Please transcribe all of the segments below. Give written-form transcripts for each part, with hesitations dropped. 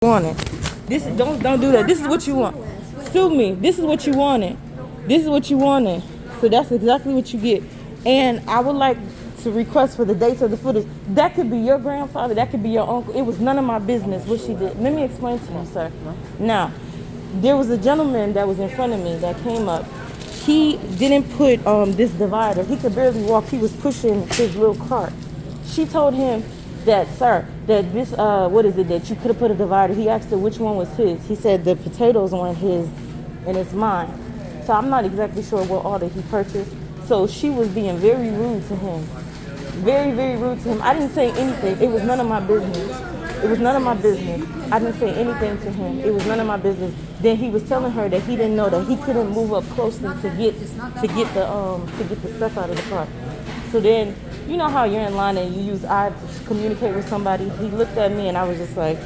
wanted. This don't do that. This is what you want. Sue me. This is what you wanted. This is what you wanted. So that's exactly what you get. And I would like to request for the dates of the footage. That could be your grandfather. That could be your uncle. It was none of my business what she did. Let me explain to you, sir. Now, there was a gentleman that was in front of me that came up. He didn't put this divider. He could barely walk. He was pushing his little cart. She told him that, sir, that this, what is it, that you could have put a divider. He asked her which one was his. He said the potatoes weren't his and it's mine. So I'm not exactly sure what order he purchased. So she was being very rude to him. Very, very rude to him. I didn't say anything. It was none of my business. It was none of my business. I didn't say anything to him. It was none of my business. Then he was telling her that he didn't know that he couldn't move up closely to get the stuff out of the car. So then, you know how you're in line and you use eyes to communicate with somebody? He looked at me and I was just like,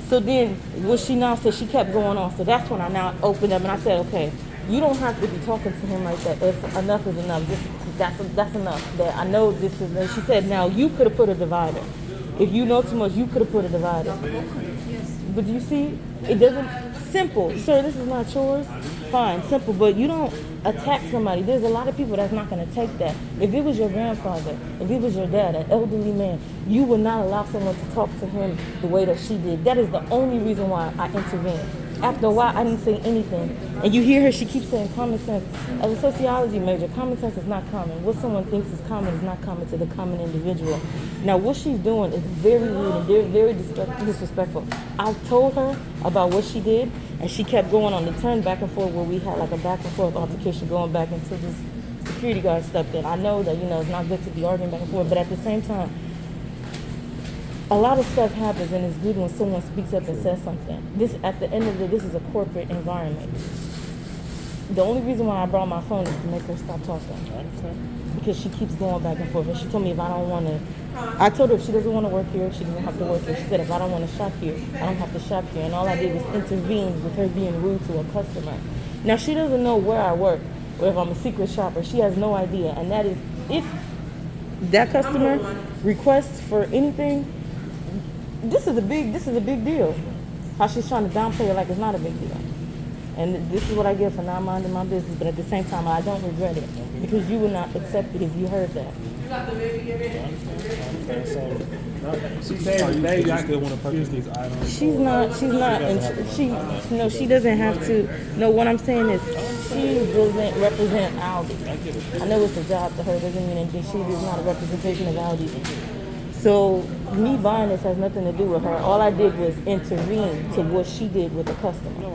so then what she now said, she kept going on. So that's when I now opened up and I said, okay, you don't have to be talking to him like that. Enough is enough. That's enough. That I know this is. And she said, now you could have put a divider. If you know too much, you could have put a divider. But you see, it doesn't. Simple, sir. This is not yours. Fine, simple. But you don't attack somebody. There's a lot of people that's not going to take that. If it was your grandfather, if it was your dad, an elderly man, you would not allow someone to talk to him the way that she did. That is the only reason why I intervened. After a while, I didn't say anything. And you hear her, she keeps saying common sense. As a sociology major, common sense is not common. What someone thinks is common is not common to the common individual. Now, what she's doing is very rude and very disrespectful. I told her about what she did, and she kept going on the turn back and forth where we had like a back and forth altercation going back into this security guard stepped in. I know that, it's not good to be arguing back and forth, but at the same time, a lot of stuff happens, and it's good when someone speaks up and says something. This, at the end of the day, this is a corporate environment. The only reason why I brought my phone is to make her stop talking. Because she keeps going back and forth. And she told me if I don't want to, I told her if she doesn't want to work here, she doesn't have to work here. She said if I don't want to shop here, I don't have to shop here. And all I did was intervene with her being rude to a customer. Now, she doesn't know where I work or if I'm a secret shopper. She has no idea. And that is, if that customer requests for anything, this is a big deal. How she's trying to downplay it like it's not a big deal. And this is what I get for not minding my business, but at the same time, I don't regret it because you would not accept it if you heard that. She's saying maybe I could want to purchase these items. She's not, and she doesn't have to. No, what I'm saying is she doesn't represent Aldis. I know it's a job to her, doesn't mean anything. She is not a representation of Aldis. So me buying this has nothing to do with her. All I did was intervene to what she did with the customer.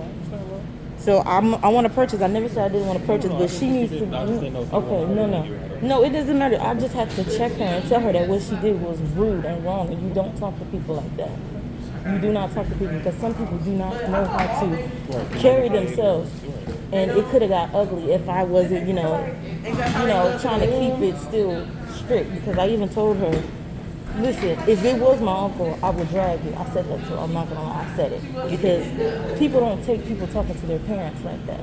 So I want to purchase. I never said I didn't want to purchase, but she needs to. Okay, no, it doesn't matter. I just have to check her and tell her that what she did was rude and wrong, and you don't talk to people like that. You do not talk to people because some people do not know how to carry themselves, and it could have got ugly if I wasn't, trying to keep it still strict. Because I even told her, listen, if it was my uncle, I would drag you. I said that to her. I'm not going to lie. I said it. Because people don't take people talking to their parents like that.